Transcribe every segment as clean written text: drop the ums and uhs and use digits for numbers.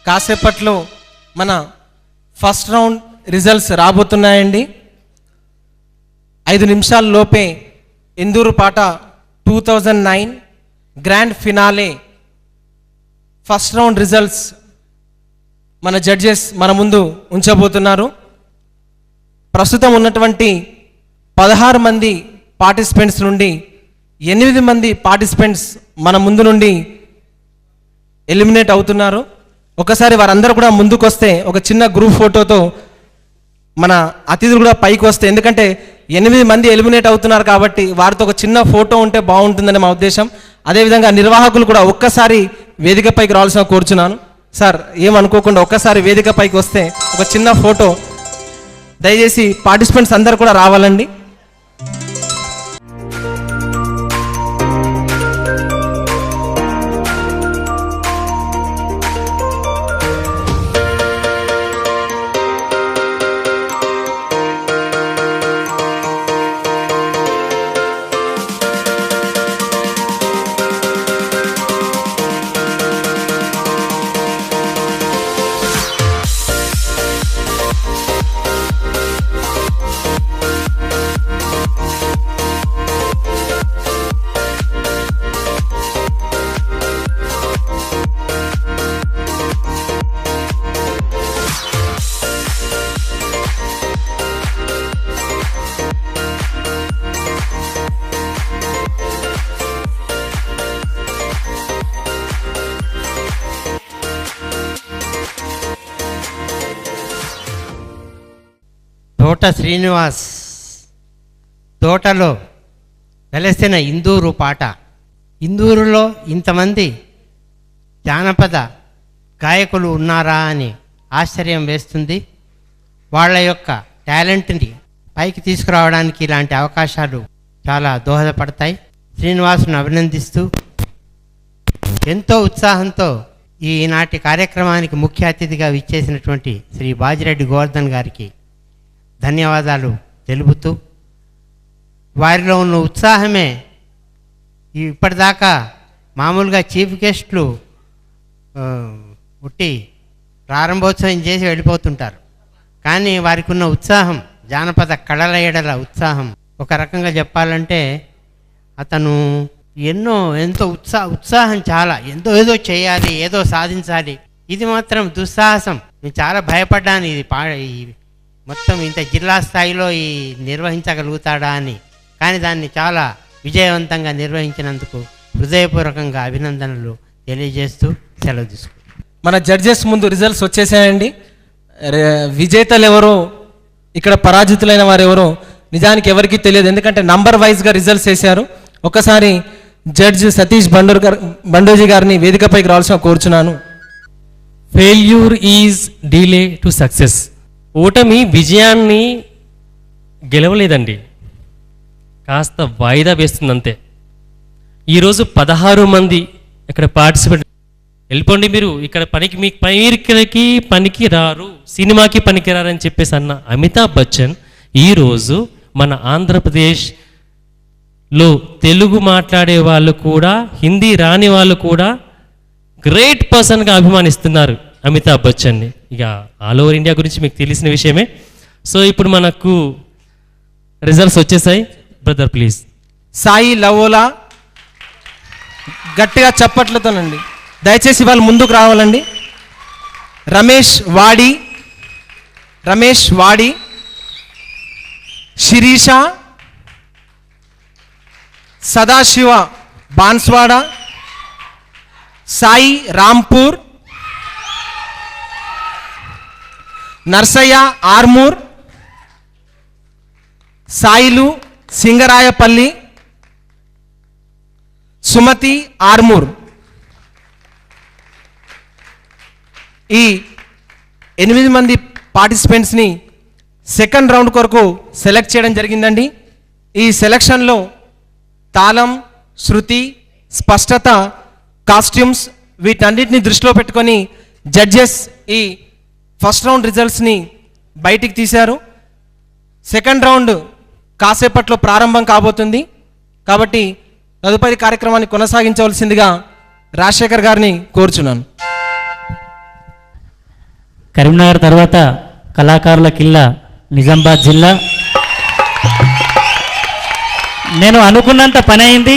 కాసేపట్లో మన first round results రాబోతున్నాయండి. 5 నిమిషాల లోపే ఇందూరు పాట 2009 grand finale first round results మన జడ్జెస్ మన ముందు ఉంచబోతున్నారు. ప్రస్తుతం ఉన్నటువంటి 16 మంది పార్టిసిపెంట్స్ నుండి 8 మంది పార్టిసిపెంట్స్ మన ముందు నుండి ఎలిమినేట్ అవుతున్నారు. ఒకసారి వారందరూ కూడా ముందుకు వస్తే ఒక చిన్న గ్రూప్ ఫోటోతో మన అతిథులు కూడా పైకి వస్తే, ఎందుకంటే 8 మంది ఎలిమినేట్ అవుతున్నారు కాబట్టి వారితో ఒక చిన్న ఫోటో ఉంటే బాగుంటుందని మా ఉద్దేశం. అదేవిధంగా నిర్వాహకులు కూడా ఒక్కసారి వేదిక పైకి రావాల్సిన కోరుచున్నాను. సార్ ఏమనుకోకుండా ఒక్కసారి వేదిక పైకి వస్తే ఒక చిన్న ఫోటో, దయచేసి పార్టిసిపెంట్స్ అందరు కూడా రావాలండి. తోట శ్రీనివాస్ తోటలో వెలసిన ఇందూరు పాట. ఇందూరులో ఇంతమంది జానపద గాయకులు ఉన్నారా అని ఆశ్చర్యం వేస్తుంది. వాళ్ళ యొక్క టాలెంట్ని పైకి తీసుకురావడానికి ఇలాంటి అవకాశాలు చాలా దోహదపడతాయి. శ్రీనివాసును అభినందిస్తూ ఎంతో ఉత్సాహంతో ఈనాటి కార్యక్రమానికి ముఖ్య అతిథిగా విచ్చేసినటువంటి శ్రీ బాజిరెడ్డి గోవర్ధన్ గారికి ధన్యవాదాలు తెలుపుతూ, వారిలో ఉన్న ఉత్సాహమే ఇప్పటిదాకా మామూలుగా చీఫ్ గెస్ట్లు ఉట్టి ప్రారంభోత్సవం చేసి వెళ్ళిపోతుంటారు, కానీ వారికి ఉన్న ఉత్సాహం, జానపద కళల ఎడల ఉత్సాహం, ఒక రకంగా చెప్పాలంటే అతను ఎంతో ఉత్సాహం చాలా ఏదో చేయాలి, ఏదో సాధించాలి. ఇది మాత్రం దుస్సాహసం. నేను చాలా భయపడ్డాను, ఇది మొత్తం ఇంత జిల్లా స్థాయిలో నిర్వహించగలుగుతాడా అని. కానీ దాన్ని చాలా విజయవంతంగా నిర్వహించినందుకు హృదయపూర్వకంగా అభినందనలు తెలియజేస్తూ సెలవు తీసుకుంటాం. మన జడ్జెస్ ముందు రిజల్ట్స్ వచ్చేసాయండి. విజేతలు ఎవరో, ఇక్కడ పరాజితులైన వారు ఎవరో నిజానికి ఎవరికి తెలియదు, ఎందుకంటే నంబర్ వైజ్గా రిజల్ట్స్ వేశారు. ఒకసారి జడ్జ్ సతీష్ బండోజీ గారిని వేదికపైకి రావాల్సిన కోరుచున్నాను. Failure is delay to success. ఓటమి విజయాన్ని గెలవలేదండి, కాస్త వాయిదా వేస్తుందంతే. ఈరోజు 16 మంది ఇక్కడ పార్టిసిపేట్. వెళ్ళిపోండి మీరు, ఇక్కడ మీరికి పనికి రారు, సినిమాకి పనికి రారని చెప్పేసి అన్న అమితాబ్ బచ్చన్ ఈరోజు మన ఆంధ్రప్రదేశ్లో తెలుగు మాట్లాడే వాళ్ళు కూడా, హిందీ రాని వాళ్ళు కూడా గ్రేట్ పర్సన్గా అభిమానిస్తున్నారు అమితాబ్ బచ్చన్ని. ఇక ఆల్ ఓవర్ ఇండియా గురించి మీకు తెలిసిన విషయమే. సో ఇప్పుడు మనకు రిజల్ట్స్ వచ్చేసాయి. Brother please. సాయి లవోలా, గట్టిగా చప్పట్లతోనండి దయచేసి వాళ్ళు ముందుకు రావాలండి. రమేష్ వాడి, శిరీష, సదాశివ బాన్స్వాడ, సాయి రాంపూర్, నర్సయ్య ఆర్మూర్, సాయిలు సింగరాయపల్లి, సుమతి ఆర్మూర్. ఈ 8 మంది పార్టిసిపెంట్స్ని సెకండ్ రౌండ్ కొరకు సెలెక్ట్ చేయడం జరిగిందండి. ఈ సెలక్షన్లో తాళం, శృతి, స్పష్టత, కాస్ట్యూమ్స్ వీటన్నిటిని దృష్టిలో పెట్టుకొని జడ్జెస్ ఈ ఫస్ట్ రౌండ్ రిజల్ట్స్ని బయటికి తీశారు. సెకండ్ రౌండ్ కాసేపట్లో ప్రారంభం కాబోతుంది కాబట్టి తదుపరి కార్యక్రమాన్ని కొనసాగించవలసిందిగా రాజశేఖర్ గారిని కోరుచున్నాను. కరీంనగర్ తర్వాత కళాకారుల కిల్లా నిజామాబాద్ జిల్లా. నేను అనుకున్నంత పని అయింది.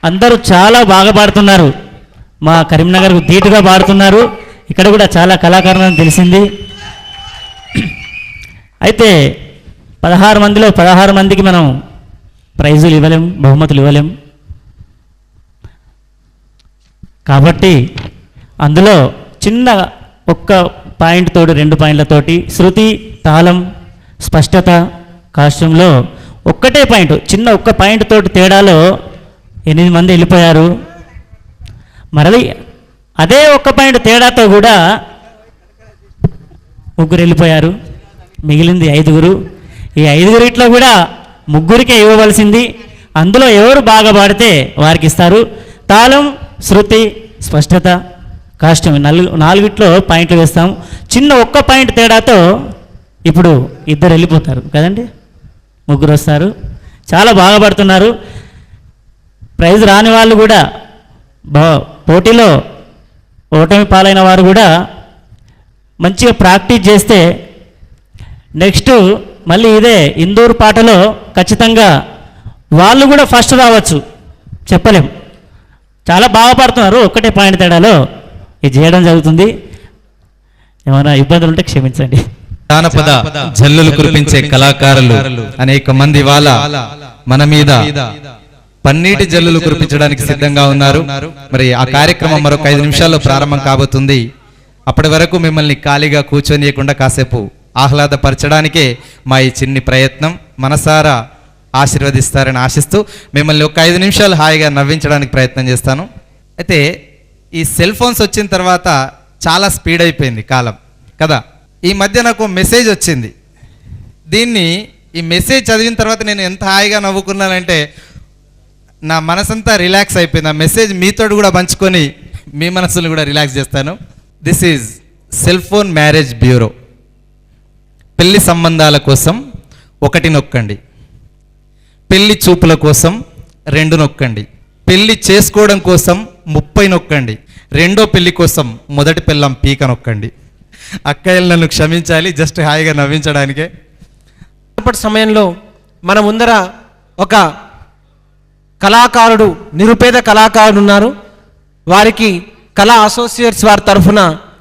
అందరూ చాలా బాగా పాడుతున్నారు. మా కరీంనగర్కు ధీటుగా పాడుతున్నారు. ఇక్కడ కూడా చాలా కళాకారులను తెలిసింది. అయితే 16 మందిలో 16 మందికి మనం ప్రైజులు ఇవ్వలేం, బహుమతులు ఇవ్వలేం. కాబట్టి అందులో చిన్న ఒక్క పాయింట్ తోటి 2 పాయింట్లతోటి శృతి, తాళం, స్పష్టత, కాస్ట్యూమ్లో ఒక్కటే పాయింట్, చిన్న ఒక్క పాయింట్ తోటి తేడాలో 8 మంది వెళ్ళిపోయారు. మరలి అదే ఒక్క పాయింట్ తేడాతో కూడా 3 వెళ్ళిపోయారు. మిగిలింది 5. ఈ 5 కూడా 3కే ఇవ్వవలసింది. అందులో ఎవరు బాగా పాడితే వారికి ఇస్తారు. తాళం, శృతి, స్పష్టత, కాస్ట్యూమ్ 4 పాయింట్లు వేస్తాం. చిన్న ఒక్క పాయింట్ తేడాతో ఇప్పుడు 2 వెళ్ళిపోతారు కదండి, 3 వస్తారు. చాలా బాగా పడుతున్నారు. ప్రైజ్ రాని వాళ్ళు కూడా పోటీలో ఓటమి పాలైన వారు కూడా మంచిగా ప్రాక్టీస్ చేస్తే నెక్స్ట్ మళ్ళీ ఇదే ఇందూరు పాటలో ఖచ్చితంగా వాళ్ళు కూడా ఫస్ట్ రావచ్చు, చెప్పలేం. చాలా బాగా పాడుతున్నారు. ఒక్కటే పాయింట్ తేడాలో ఇది చేయడం జరుగుతుంది. ఏమైనా ఇబ్బందులు ఉంటే క్షమించండి. జానపద జల్లులు కురిపించే కళాకారులు అనేక మంది వాళ్ళ మన మీద పన్నీటి జల్లులు కురిపించడానికి సిద్ధంగా ఉన్నారు. మరి ఆ కార్యక్రమం మరొక 5 నిమిషాల్లో ప్రారంభం కాబోతుంది. అప్పటి వరకు మిమ్మల్ని ఖాళీగా కూర్చొనియకుండా కాసేపు ఆహ్లాదపరచడానికే మా ఈ చిన్ని ప్రయత్నం. మనసారా ఆశీర్వదిస్తారని ఆశిస్తూ మిమ్మల్ని ఒక 5 నిమిషాలు హాయిగా నవ్వించడానికి ప్రయత్నం చేస్తాను. అయితే ఈ సెల్ ఫోన్స్ వచ్చిన తర్వాత చాలా స్పీడ్ అయిపోయింది కాలం కదా. ఈ మధ్య నాకు మెసేజ్ వచ్చింది. ఈ మెసేజ్ చదివిన తర్వాత నేను ఎంత హాయిగా నవ్వుకున్నానంటే నా మనసంతా రిలాక్స్ అయిపోయింది. ఆ మెసేజ్ మీతో కూడా పంచుకొని మీ మనసును కూడా రిలాక్స్ చేస్తాను. This is cell phone marriage bureau. పెళ్లి సంబంధాల కోసం 1 నొక్కండి, పెళ్లి చూపుల కోసం 2 నొక్కండి, పెళ్లి చేసుకోవడం కోసం 30 నొక్కండి, రెండో పెళ్లి కోసం మొదటి పెళ్ళం పీక నొక్కండి. అక్కయ్యలు నన్ను క్షమించాలి, జస్ట్ హాయిగా నవ్వించడానికే. అప్పటి సమయంలో మన ముందర ఒక కళాకారుడు, నిరుపేద కళాకారుడు ఉన్నారు. వారికి కళా అసోసియేట్స్ వారి తరఫున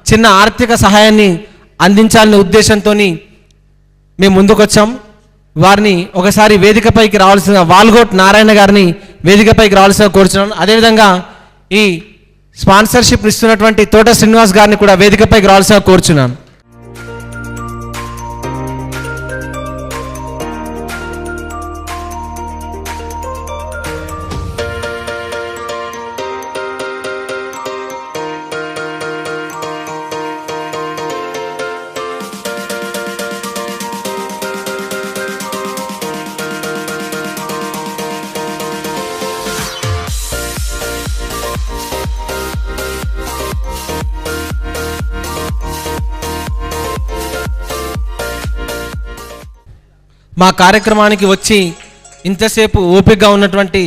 చిన్న ఆర్థిక సహాయాన్ని అందించాలనే ఉద్దేశంతో మేము ముందుకొచ్చాం. వారిని ఒకసారి వేదికపైకి రావాల్సిన వాల్గోట్ నారాయణ గారిని వేదికపైకి రావాల్సిన కోరుచున్నాను. అదేవిధంగా ఈ స్పాన్సర్షిప్ ఇస్తున్నటువంటి తోట శ్రీనివాస్ గారిని కూడా వేదికపైకి రావాల్సిన కోరుచున్నాను. మా కార్యక్రమానికి వచ్చి ఇంతసేపు ఓపికగా ఉన్నటువంటి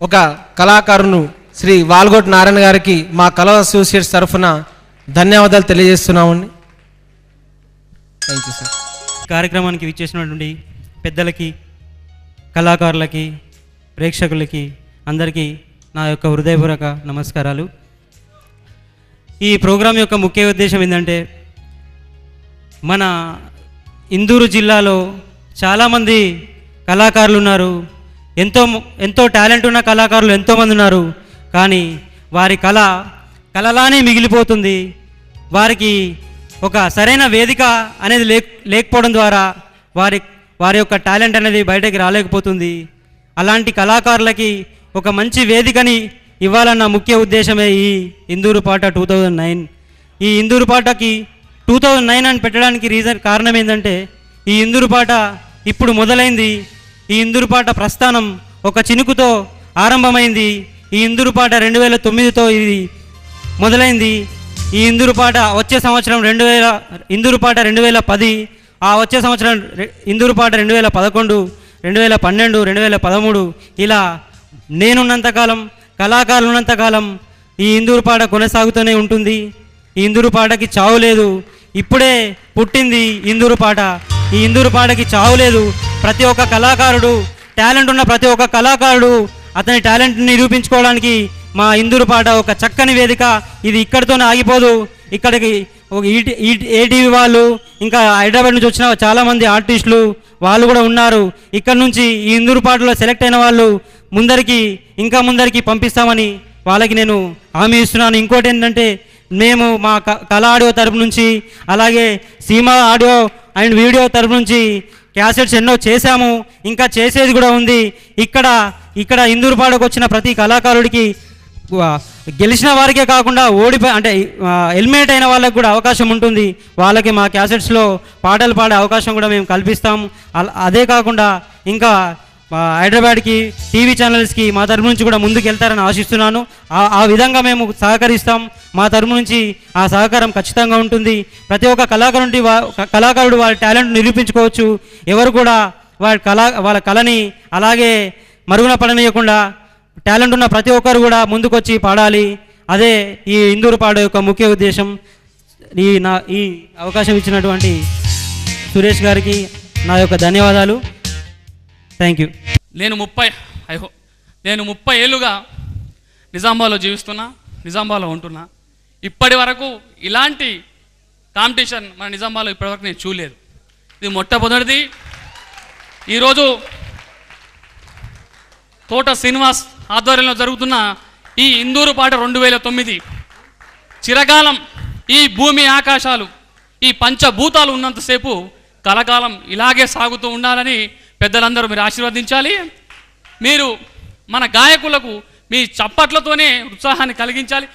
ఒక కళాకారును శ్రీ వాల్గోట్ నారాయణ గారికి మా కళా అసోసియేట్స్ తరఫున ధన్యవాదాలు తెలియజేస్తున్నామండి. Thank you sir. కార్యక్రమానికి విచ్చేసినటువంటి పెద్దలకి, కళాకారులకి, ప్రేక్షకులకి అందరికీ నా యొక్క హృదయపూర్వక నమస్కారాలు. ఈ ప్రోగ్రాం యొక్క ముఖ్య ఉద్దేశం ఏంటంటే, మన ఇందూరు జిల్లాలో చాలామంది కళాకారులు ఉన్నారు. ఎంతో టాలెంట్ ఉన్న కళాకారులు ఎంతోమంది ఉన్నారు. కానీ వారి కళలానే మిగిలిపోతుంది. వారికి ఒక సరైన వేదిక అనేది లేకపోవడం ద్వారా వారి యొక్క టాలెంట్ అనేది బయటకి రాలేకపోతుంది. అలాంటి కళాకారులకి ఒక మంచి వేదికని ఇవ్వాలన్న ముఖ్య ఉద్దేశమే ఈ ఇందూరు పాట 2009. ఈ ఇందూరు పాటకి 2009 అని పెట్టడానికి కారణం ఏంటంటే, ఈ ఇందూరు పాట ఇప్పుడు మొదలైంది. ఈ ఇందూరు పాట ప్రస్థానం ఒక చినుకుతో ఆరంభమైంది. ఈ ఇందూరు పాట 2009తో ఇది మొదలైంది. ఈ ఇందూరు పాట వచ్చే సంవత్సరం ఇందూరు పాట 2010, ఆ వచ్చే సంవత్సరం ఇందూరు పాట 2011, 2012, 2013 ఇలా నేనున్నంతకాలం, కళాకారులు ఉన్నంతకాలం ఈ ఇందూరు పాట కొనసాగుతూనే ఉంటుంది. ఈ ఇందూరు పాటకి చావు లేదు. ఇప్పుడే పుట్టింది ఇందూరు పాట. ఈ ఇందూరు పాటకి చావు లేదు. ప్రతి ఒక్క కళాకారుడు, టాలెంట్ ఉన్న ప్రతి ఒక్క కళాకారుడు అతని టాలెంట్ని నిరూపించుకోవడానికి మా ఇందూరు పాట ఒక చక్కని వేదిక. ఇది ఇక్కడితోనే ఆగిపోదు. ఇక్కడికి ఒక ఏటీవీ వాళ్ళు, ఇంకా హైదరాబాద్ నుంచి వచ్చిన చాలామంది ఆర్టిస్టులు వాళ్ళు కూడా ఉన్నారు. ఇక్కడ నుంచి ఈ ఇందూరు పాటలో సెలెక్ట్ అయిన వాళ్ళు ఇంకా ముందరికి పంపిస్తామని వాళ్ళకి నేను హామీ ఇస్తున్నాను. ఇంకోటి ఏంటంటే, మేము మా కళా ఆడియో తరపు నుంచి, అలాగే సీమా ఆడియో అండ్ వీడియో తరపు నుంచి క్యాసెట్స్ ఎన్నో చేశాము, ఇంకా చేసేది కూడా ఉంది. ఇక్కడ ఇందూరు పాటకు వచ్చిన ప్రతి కళాకారుడికి గెలిచిన వారికే కాకుండా ఎలిమినేట్ అయిన వాళ్ళకి కూడా అవకాశం ఉంటుంది. వాళ్ళకి మా క్యాసెట్స్లో పాటలు పాడే అవకాశం కూడా మేము కల్పిస్తాం. అదే కాకుండా ఇంకా హైదరాబాద్కి టీవీ ఛానల్స్కి మా తరపు నుంచి కూడా ముందుకు వెళ్తారని ఆశిస్తున్నాను. ఆ విధంగా మేము సహకరిస్తాం. మా తరపు నుంచి ఆ సహకారం ఖచ్చితంగా ఉంటుంది. ప్రతి ఒక్క కళాకారుడు వాళ్ళ టాలెంట్ నిరూపించుకోవచ్చు. ఎవరు కూడా వాళ్ళ కళని అలాగే మరుగున పడనీయకుండా టాలెంట్ ఉన్న ప్రతి ఒక్కరు కూడా ముందుకొచ్చి పాడాలి. అదే ఈ ఇందూరు పాట యొక్క ముఖ్య ఉద్దేశం. ఈ అవకాశం ఇచ్చినటువంటి సురేష్ గారికి నా యొక్క ధన్యవాదాలు. Thank you. నేను 30 ఏళ్ళుగా నిజామాబాద్లో జీవిస్తున్నా, నిజామాబాద్లో ఉంటున్నా. ఇప్పటి వరకు ఇలాంటి కాంపిటీషన్ మన నిజామాబాద్లో ఇప్పటివరకు నేను చూడలేదు. ఇది మొట్టమొదటిది. ఈరోజు తోట శ్రీనివాస్ ఆధ్వర్యంలో జరుగుతున్న ఈ ఇందూరు పాట 2009 చిరకాలం ఈ భూమి ఆకాశాలు, ఈ పంచభూతాలు ఉన్నంతసేపు కలకాలం ఇలాగే సాగుతూ ఉండాలని పెద్దలందరూ మీరు ఆశీర్వదించాలి. మీరు మన గాయకులకు మీ చప్పట్లతోనే ఉత్సాహాన్ని కలిగించాలి.